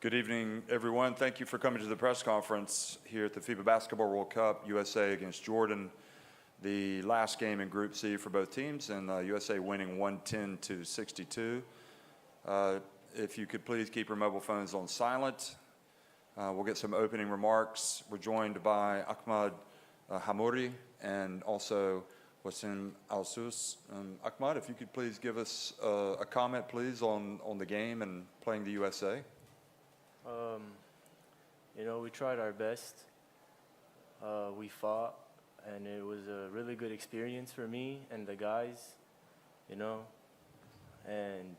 Good evening, everyone. Thank you for coming to the press conference here at the FIBA Basketball World Cup, USA against Jordan. The last game in Group C for both teams, and USA winning 110-62. If you could please keep your mobile phones on silent. We'll get some opening remarks. We're joined by Ahmad Hamouri and also Wassim Al-Sus. Ahmad, if you could please give us a comment, please, on the game and playing the USA. We tried our best. We fought, and it was a really good experience for me and the guys, and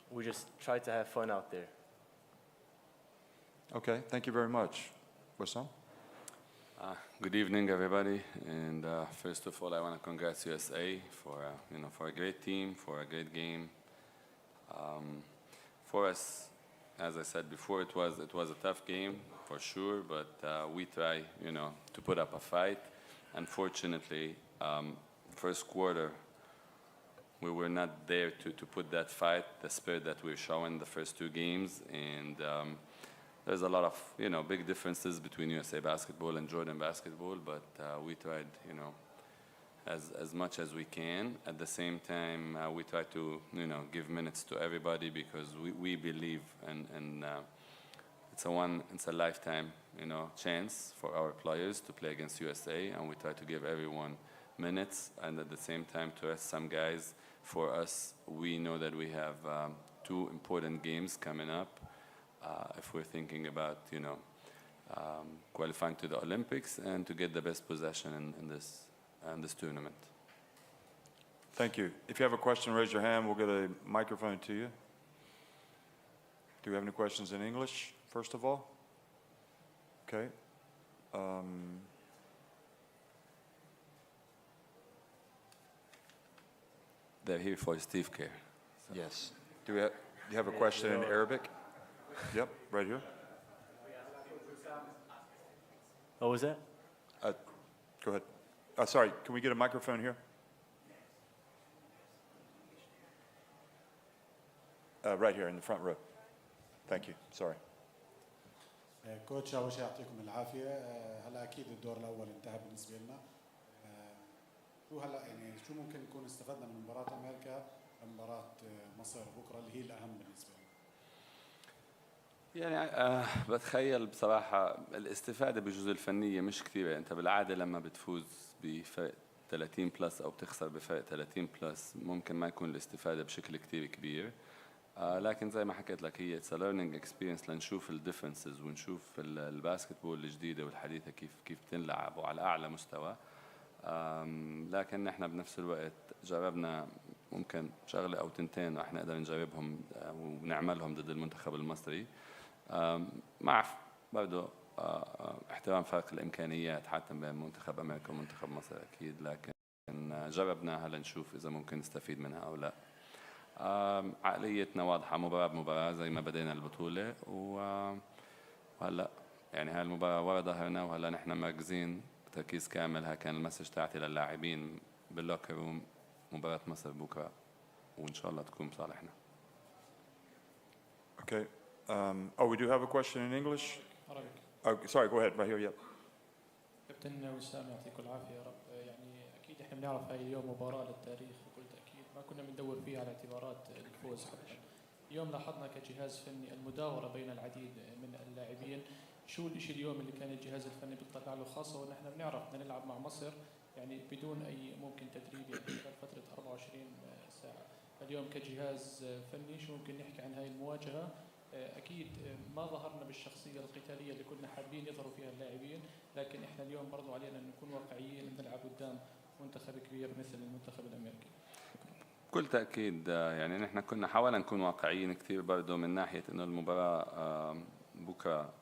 we just tried to have fun out there. Okay, thank you very much. Wassim? Good evening, everybody. And first of all, I want to congratulate USA for a great team, for a great game. For us, as I said before, it was a tough game for sure, but we try, to put up a fight. Unfortunately, first quarter, we were not there to put that fight, the spirit that we were showing the first two games, and there's a lot of big differences between USA basketball and Jordan basketball, but we tried as much as we can. At the same time, we try to give minutes to everybody because we believe and it's a lifetime chance for our players to play against USA, and we try to give everyone minutes, and at the same time to rest some guys. For us, we know that we have two important games coming up if we're thinking about qualifying to the Olympics and to get the best possession in this tournament. Thank you. If you have a question, raise your hand. We'll get a microphone to you. Do we have any questions in English, first of all? Okay. They're here for Steve Kerr. So. Yes. Do you have a question in Arabic? Yep, right here. What was that? Go ahead. Sorry, can we get a microphone here? Right here in the front row. Thank you. Sorry. كوتش أول شيء يعطيكم العافية. هلا أكيد الدور الأول انتهى بالنسبة لنا. شو هلا شو ممكن نكون استفدنا من مباراة أمريكا ومباراة مصر بكرة اللي هي الأهم بالنسبة لنا؟ بتخيل بصراحة الاستفادة بالجزء الفنية مش كثيرة. أنت بالعادة لما بتفوز بفرق 30 بلس أو بتخسر بفرق 30 بلس ممكن ما يكون الاستفادة بشكل كثير كبير. لكن زي ما حكيت لك هي it's a learning experience لنشوف الديفرنسز ونشوف الباسكتبول الجديدة والحديثة كيف تنلعب وعلى أعلى مستوى. لكن نحن بنفس الوقت جربنا ممكن شغلة أو تنتين رح نقدر نجربهم ونعملهم ضد المنتخب المصري مع برضه احترام فرق الإمكانيات حتى بين منتخب أمريكا ومنتخب مصر أكيد، لكن جربناها لنشوف إذا ممكن نستفيد منها أو لا. عقليتنا واضحة مباراة بمباراة زي ما بدينا البطولة، وهلا هاي المباراة ورا ظهرنا وهلا نحن مركزين بتركيز كامل. ها كان المسج تاعتي للاعبين باللوكر روم مباراة مصر بكرة وإن شاء الله تكون بصالحنا. Okay. We do have a question in English. Arabic. Oh, sorry, go ahead. Right here, yep. كابتن وسام يعطيكم العافية يا رب. أكيد إحنا بنعرف هاي اليوم مباراة للتاريخ بكل تأكيد، ما كنا بندور فيها على اعتبارات الفوز حتى. اليوم لاحظنا كجهاز فني المداورة بين العديد من اللاعبين. شو الشيء اليوم اللي كان الجهاز الفني بيطلع له، خاصة ونحن بنعرف بدنا نلعب مع مصر بدون أي ممكن تدريب خلال فترة 24 ساعة. اليوم كجهاز فني شو ممكن نحكي عن هاي المواجهة؟ أكيد ما ظهرنا بالشخصية القتالية اللي كنا حابين يظهروا فيها اللاعبين، لكن إحنا اليوم برضو علينا أن نكون واقعيين نلعب قدام منتخب كبير مثل المنتخب الأمريكي. بكل تأكيد نحن كنا حاولنا نكون واقعيين كثير برضو من ناحية إنه المباراة بكرة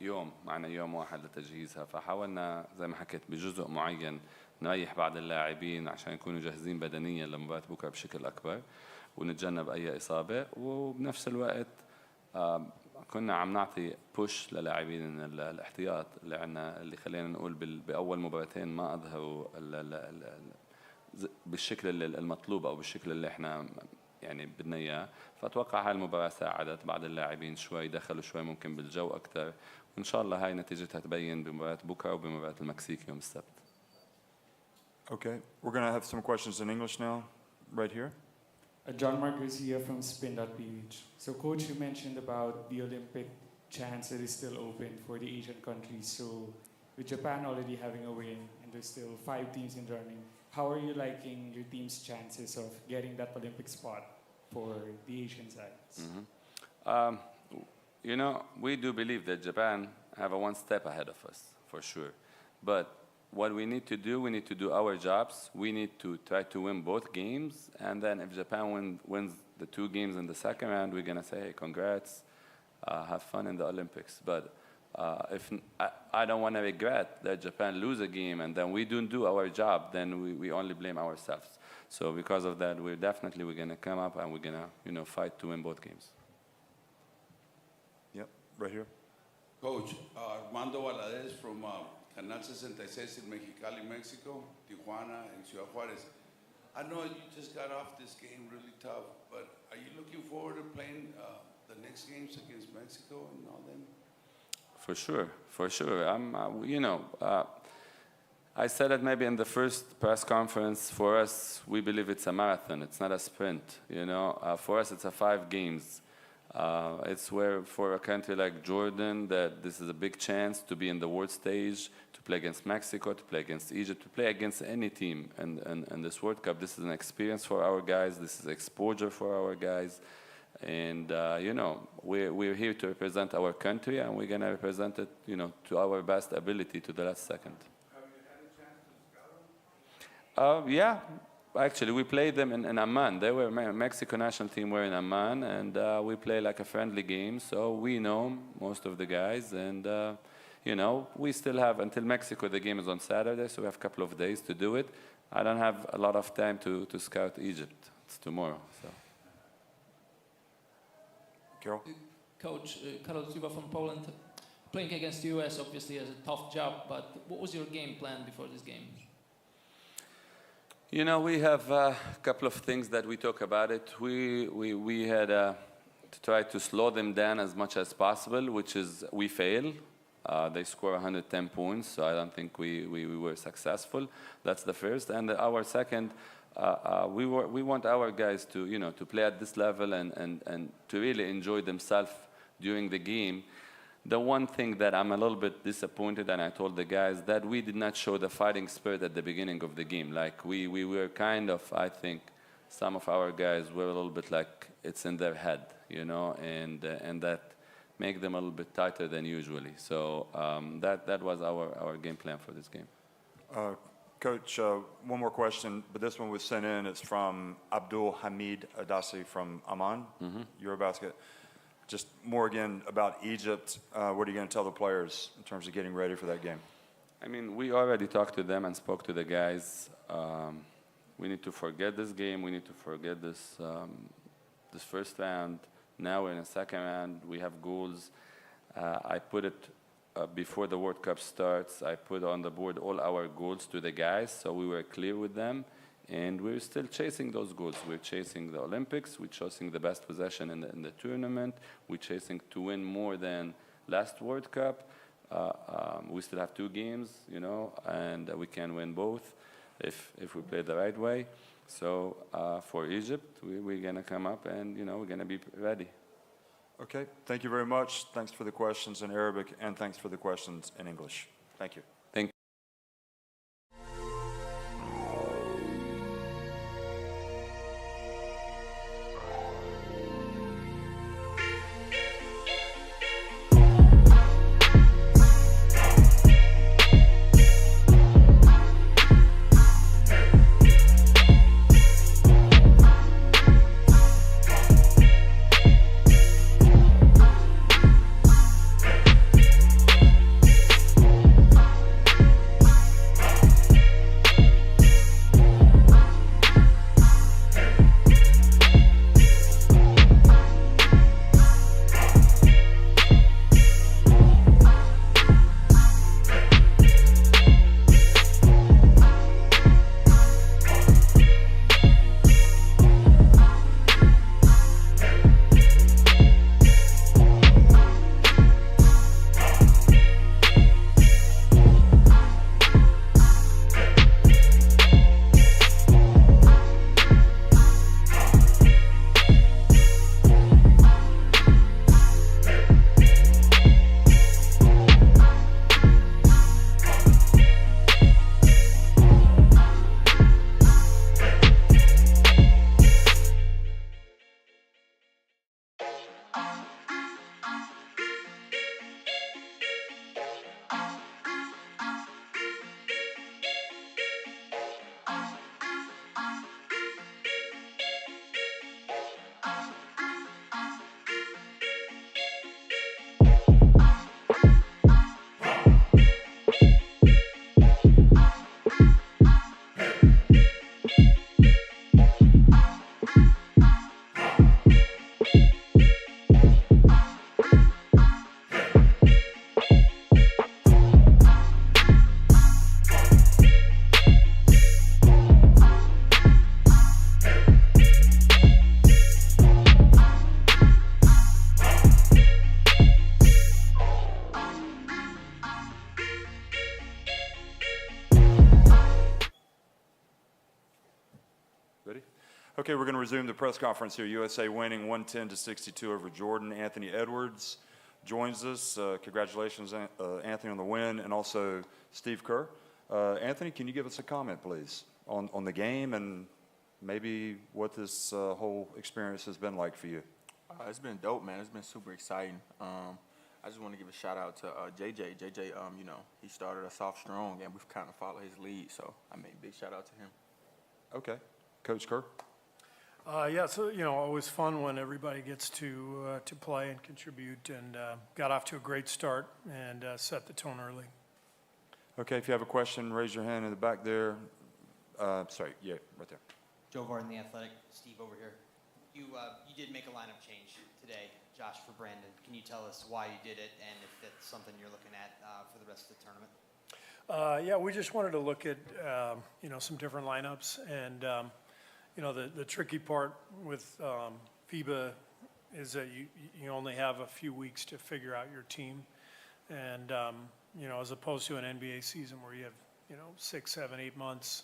يوم معنا يوم واحد لتجهيزها، فحاولنا زي ما حكيت بجزء معين نريح بعض اللاعبين عشان يكونوا جاهزين بدنيا لمباراة بكرة بشكل أكبر ونتجنب أي إصابة، وبنفس الوقت كنا عم نعطي بوش للاعبين الاحتياط اللي عنا اللي خلينا نقول بأول مباراتين ما أظهروا بالشكل المطلوب أو بالشكل اللي احنا يعني بدنا إياه. فأتوقع هاي المباراة ساعدت بعض اللاعبين شوي، دخلوا شوي ممكن بالجو أكتر، وإن شاء الله هاي نتيجتها تبين بمباراة بكرة وبمباراة المكسيك يوم السبت. Okay, we're going to have some questions in English now, right here. John Mark Garcia from Spin.ph. So, Coach, you mentioned about the Olympic chance that is still open for the Asian countries. So, with Japan already having a win and there's still 5 teams in the running, how are you liking your team's chances of getting that Olympic spot for the Asian sides? You know, we do believe that Japan have a one step ahead of us, for sure. But what we need to do our jobs. We need to try to win both games. And then if Japan wins the 2 games in the second round, we're going to say, hey, congrats, have fun in the Olympics. But I don't want to regret that Japan lose a game and then we don't do our job, then we only blame ourselves. So because of that, we're going to come up and we're going to, fight to win both games. Yep, right here. Coach, Armando Valadez from Canal 66 in Mexicali, Mexico, Tijuana, and Ciudad Juarez. I know you just got off this game really tough, but are you looking forward to playing the next games against Mexico and all them? For sure. I said it maybe in the first press conference. For us, we believe it's a marathon. It's not a sprint. For us, it's a 5 games. It's where for a country like Jordan that this is a big chance to be in the world stage, to play against Mexico, to play against Egypt, to play against any team in this World Cup. This is an experience for our guys. This is exposure for our guys. And, we're here to represent our country, and we're going to represent it, to our best ability to the last second. Have you had a chance to scout them? Yeah. Actually, we played them in Amman. They were Mexico national team were in Amman, and we play like a friendly game. So we know most of the guys, and we still have until Mexico. The game is on Saturday, so we have a couple of days to do it. I don't have a lot of time to scout Egypt. It's tomorrow. So. Carol? Coach, Karol Zuba from Poland. Playing against the US obviously is a tough job, but what was your game plan before this game? We have a couple of things that we talk about it. We had to try to slow them down as much as possible, which is we fail. They score 110 points, so I don't think we were successful. That's the first. And our second, we want our guys to play at this level and to really enjoy themselves during the game. The one thing that I'm a little bit disappointed, and I told the guys, that we did not show the fighting spirit at the beginning of the game. Like we were kind of, I think, some of our guys were a little bit like it's in their head, and that make them a little bit tighter than usually. So that was our game plan for this game. Coach, one more question, but this one was sent in. It's from Abdul Hamid Adasi from Amman, Eurobasket. Just more again about Egypt. What are you going to tell the players in terms of getting ready for that game? I mean, we already talked to them and spoke to the guys. We need to forget this game. We need to forget this first round. Now we're in the second round. We have goals. I put it before the World Cup starts. I put on the board all our goals to the guys, so we were clear with them. And we're still chasing those goals. We're chasing the Olympics. We're chasing the best possession in the tournament. We're chasing to win more than last World Cup. We still have 2 games, and we can win both if we play the right way. So for Egypt, we're going to come up and, we're going to be ready. Okay, thank you very much. Thanks for the questions in Arabic, and thanks for the questions in English. Thank you. Okay, we're going to resume the press conference here. USA winning 110-62 over Jordan. Anthony Edwards joins us. Congratulations, Anthony, on the win, and also Steve Kerr. Anthony, can you give us a comment, please, on the game and maybe what this whole experience has been like for you? It's been dope, man. It's been super exciting. I just want to give a shout out to JJ. JJ, you know, he started us off strong, and we've kind of followed his lead. So I mean, big shout out to him. Okay, Coach Kerr. Yeah, so always fun when everybody gets to play and contribute, and got off to a great start and set the tone early. Okay, if you have a question, raise your hand in the back there. Sorry, yeah, right there. Joe Gordon, The Athletic. Steve over here. You did make a lineup change today, Josh, for Brandon. Can you tell us why you did it and if that's something you're looking at for the rest of the tournament? Yeah, we just wanted to look at some different lineups, and the tricky part with FIBA is that you only have a few weeks to figure out your team, and as opposed to an NBA season where you have 6, 7, 8 months.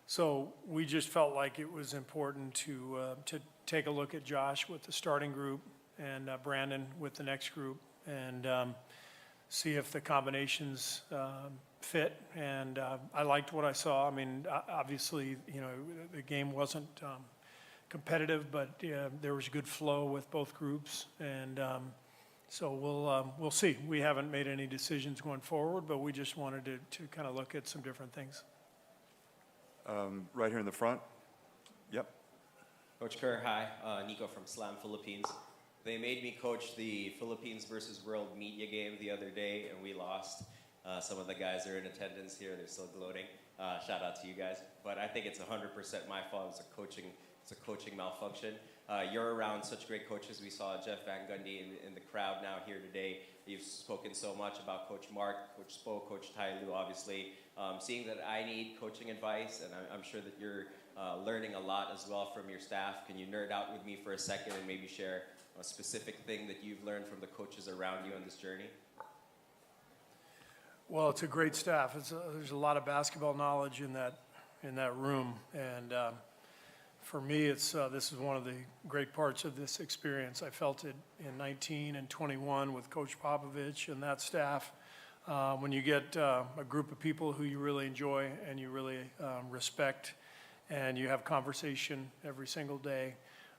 So we just felt like it was important to take a look at Josh with the starting group and Brandon with the next group, and see if the combinations fit. And I liked what I saw. I mean, obviously, the game wasn't competitive, but there was good flow with both groups, and so we'll see. We haven't made any decisions going forward, but we just wanted to kind of look at some different things. Right here in the front. Yep. Coach Kerr, hi. Nico from Slam Philippines. They made me coach the Philippines versus World Media game the other day, and we lost. Some of the guys are in attendance here. They're still gloating. Shout out to you guys. But I think it's 100% my fault. It's a coaching malfunction. You're around such great coaches. We saw Jeff Van Gundy in the crowd now here today. You've spoken so much about Coach Mark, Coach Spo, Coach Tai Lu, obviously. Seeing that I need coaching advice, and I'm sure that you're learning a lot as well from your staff. Can you nerd out with me for a second and maybe share a specific thing that you've learned from the coaches around you on this journey? Well, it's a great staff. There's a lot of basketball knowledge in that room, and for me, this is one of the great parts of this experience. I felt it in 19 and 21 with Coach Popovich and that staff. When you get a group of people who you really enjoy and you really respect, and you have conversation every single day,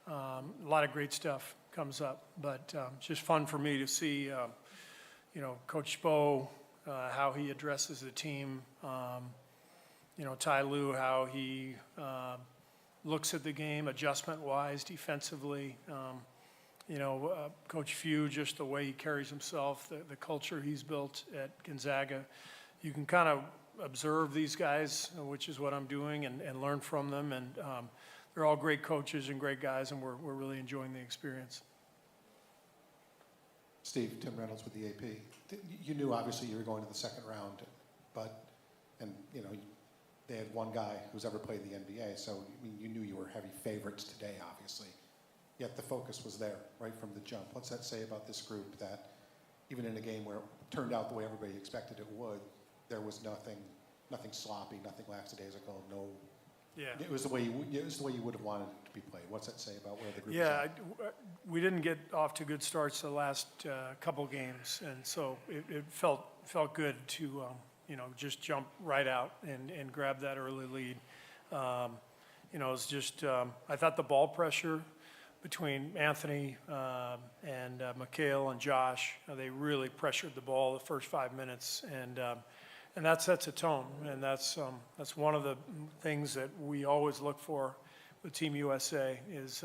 a lot of great stuff comes up. But it's just fun for me to see, Coach Spo, how he addresses the team. Tai Lu, how he looks at the game adjustment-wise, defensively. Coach Few, just the way he carries himself, the culture he's built at Gonzaga. You can kind of observe these guys, which is what I'm doing, and learn from them. And they're all great coaches and great guys, and we're really enjoying the experience. Steve, Tim Reynolds with the AP. You knew obviously you were going to the second round, they had one guy who's ever played the NBA, so you knew you were heavy favorites today, obviously. Yet the focus was there right from the jump. What's that say about this group, that even in a game where it turned out the way everybody expected it would, there was nothing sloppy, nothing lackadaisical, no. Yeah. It was the way you would have wanted it to be played. What's that say about where the group is Yeah, at? we didn't get off to good starts the last couple games, and so it felt good to just jump right out and grab that early lead. It was just I thought the ball pressure between Anthony and Mikhail and Josh, they really pressured the ball the first 5 minutes, and that sets a tone, and that's one of the things that we always look for with Team USA is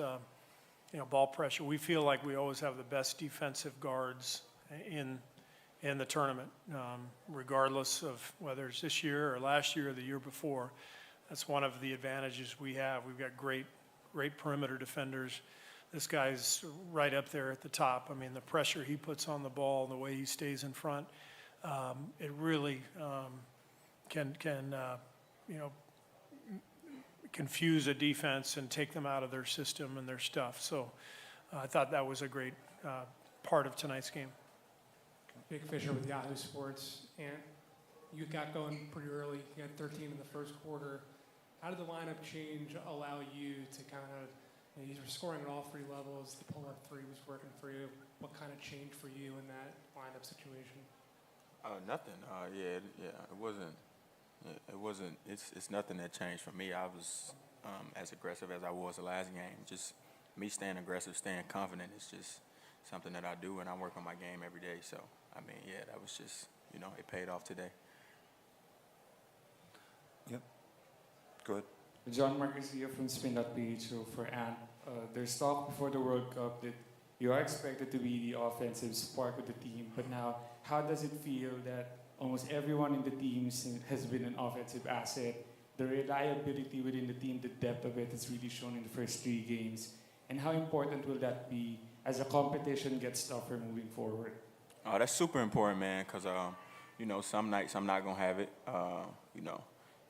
ball pressure. We feel like we always have the best defensive guards in the tournament, regardless of whether it's this year or last year or the year before. That's one of the advantages we have. We've got great perimeter defenders. This guy's right up there at the top. I mean, the pressure he puts on the ball, the way he stays in front, it really can confuse a defense and take them out of their system and their stuff. So I thought that was a great part of tonight's game. Big Fisher with Yahoo Sports, and you got going pretty early. You had 13 in the first quarter. how did the lineup change allow you to kind of, you were scoring at all three levels, the pull-up three was working for you. What kind of changed for you in that lineup situation? Nothing. It wasn't. It's nothing that changed for me. I was as aggressive as I was the last game. Just me staying aggressive, staying confident. It's just something that I do, and I work on my game every day. So I mean, yeah, that was just it paid off today. Yep. Go ahead. John Marquezia from Spin.ph. So for Ant, there's talk before the World Cup that you are expected to be the offensive spark of the team, but now how does it feel that almost everyone in the team has been an offensive asset? The reliability within the team, the depth of it is really shown in the first 3 games. And how important will that be as the competition gets tougher moving forward? Oh, that's super important, man, because, some nights I'm not going to have it,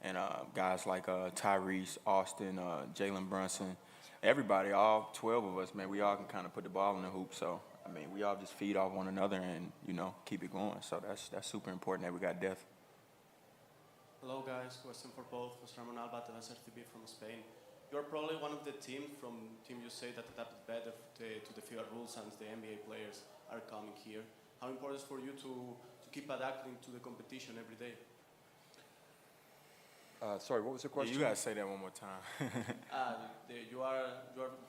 And guys like Tyrese, Austin, Jalen Brunson, everybody, all 12 of us, man, we all can kind of put the ball in the hoop. So, I mean, we all just feed off one another and, keep it going. So that's super important that we got depth. Hello guys, question for both. José Ramón Alba, Televisor TV from Spain. You're probably one of the teams from Team USA that adapted better to the FIBA rules and the NBA players are coming here. How important is for you to keep adapting to the competition every day? Sorry, what was the question? You guys say that one more time. You are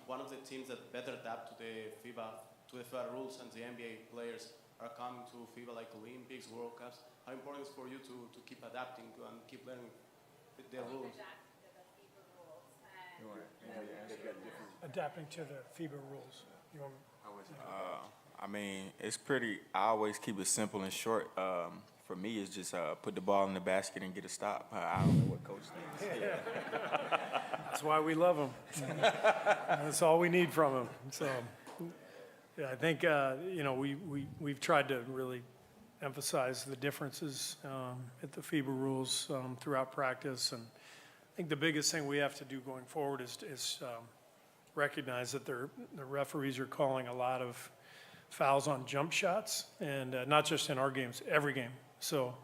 one of the teams that better adapt to the FIBA rules, and the NBA players are coming to FIBA like Olympics, World Cups. How important is for you to keep adapting and keep learning the rules? Adapting to the FIBA rules. You want I mean, it's pretty. I always keep it simple and short. For me, it's just put the ball in the basket and get a stop. I don't know what coach thinks. That's why we love him. That's all we need from him. So, yeah, I think we've tried to really emphasize the differences at the FIBA rules throughout practice, and I think the biggest thing we have to do going forward is recognize that the referees are calling a lot of fouls on jump shots, and not just in our games, every game. So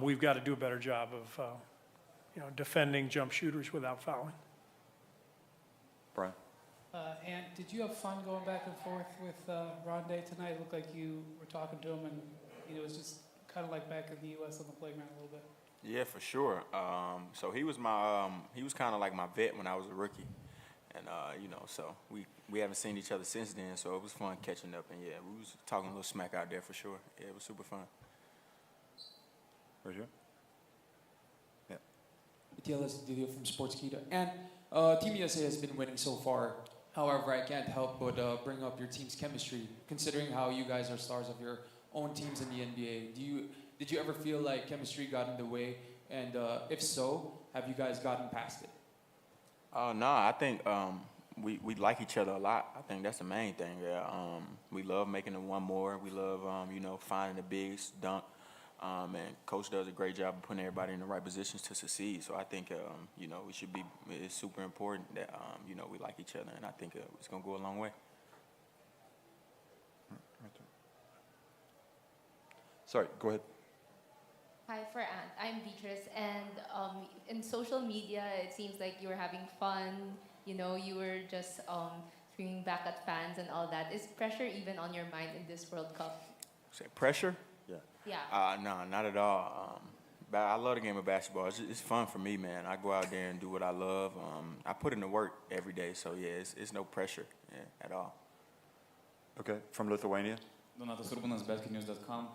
we've got to do a better job of defending jump shooters without fouling. Brian? And did you have fun going back and forth with Rondé tonight? It looked like you were talking to him, and it was just kind of like back in the U.S. on the playground a little bit. Yeah, for sure. So he was kind of like my vet when I was a rookie, and so we haven't seen each other since then. So it was fun catching up, and yeah, we was talking a little smack out there for sure. Yeah, it was super fun. Where's you? Yeah. Matias Didio from Sportskeeda. And Team USA has been winning so far. However, I can't help but bring up your team's chemistry, considering how you guys are stars of your own teams in the NBA. Did you ever feel like chemistry got in the way? And if so, have you guys gotten past it? No, I think we like each other a lot. I think that's the main thing. Yeah, we love making the one more. We love finding the bigs, dunk. And coach does a great job of putting everybody in the right positions to succeed. So I think we should be. It's super important that we like each other, and I think it's gonna go a long way. Sorry, go ahead. Hi, for Ant. I'm Beatrice, and in social media, it seems like you were having fun. You were just screaming back at fans and all that. Is pressure even on your mind in this World Cup? Say pressure? Yeah. Yeah. No, not at all. I love the game of basketball. It's fun for me, man. I go out there and do what I love. I put in the work every day, so yeah, it's no pressure at all. Okay, from Lithuania. Donatas Urbanas, basketnews.com.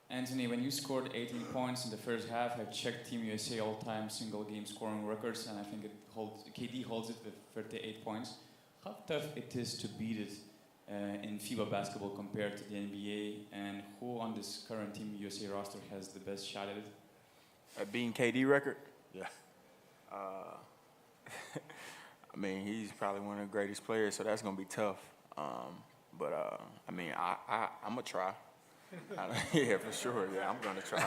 Anthony, when you scored 18 points in the first half, I checked Team USA all-time single-game scoring records, and I think KD holds it with 38 points. How tough it is to beat it in FIBA basketball compared to the NBA, and who on this current Team USA roster has the best shot at it? Beating KD record? Yeah. I mean, he's probably one of the greatest players, so that's gonna be tough. But I mean, I'm gonna try. Yeah, for sure. Yeah, I'm gonna try.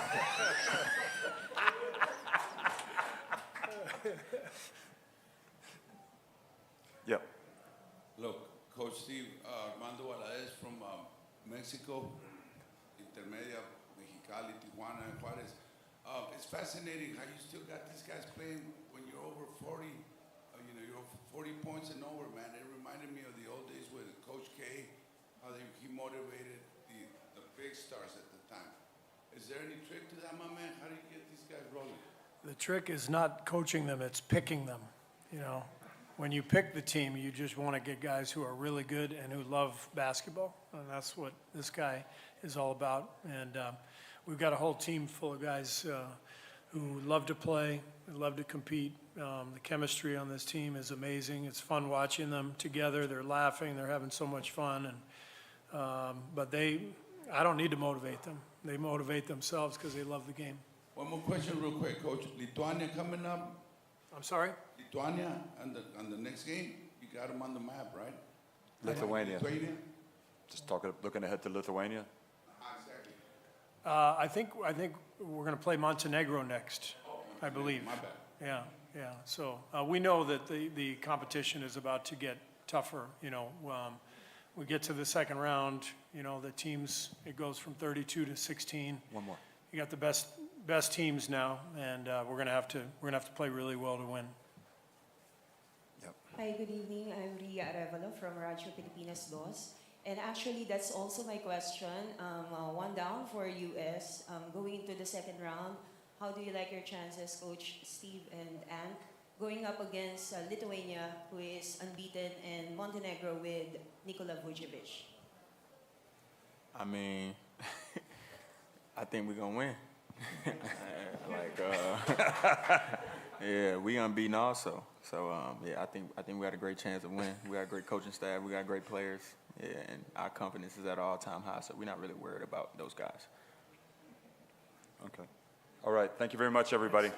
Yep. Look, Coach Steve, Armando Valadez from Mexico, Intermedia, Mexicali, Tijuana, and Juarez. It's fascinating how you still got these guys playing when you're you're over 40, you're over 40 points and over, man. It reminded me of the old days with Coach K, how he motivated the big stars at the time. Is there any trick to that, my man? How do you get these guys rolling? The trick is not coaching them, it's picking them, you know. When you pick the team, you just want to get guys who are really good and who love basketball, and that's what this guy is all about. And we've got a whole team full of guys who love to play, love to compete. The chemistry on this team is amazing. It's fun watching them together. They're laughing. They're having so much fun. And but I don't need to motivate them. They motivate themselves because they love the game. One more question real quick, Coach. Lithuania coming up. I'm sorry? Lithuania on the next game, you got them on the map, right? Lithuania. Lithuania? Just looking ahead to Lithuania. Exactly. I think we're going to play Montenegro next, I believe. My bad. Yeah. So we know that the competition is about to get tougher. We get to the second round. The teams, it goes from 32 to 16. One more. You got the best teams now, and we're gonna have to play really well to win. Hi, good evening. I'm Ria Arevalo from Radyo Pilipinas Dos. And actually, that's also my question. One down for US. Going into the second round, how do you like your chances, Coach Steve and Ann, going up against Lithuania, who is unbeaten, and Montenegro with Nikola Vucevic? I mean, I think we're gonna win. Yeah, we unbeaten also. So I think we got a great chance of winning. We got a great coaching staff. We got great players. Yeah, and our confidence is at an all-time high. So we're not really worried about those guys. Okay. All right. Thank you very much, everybody.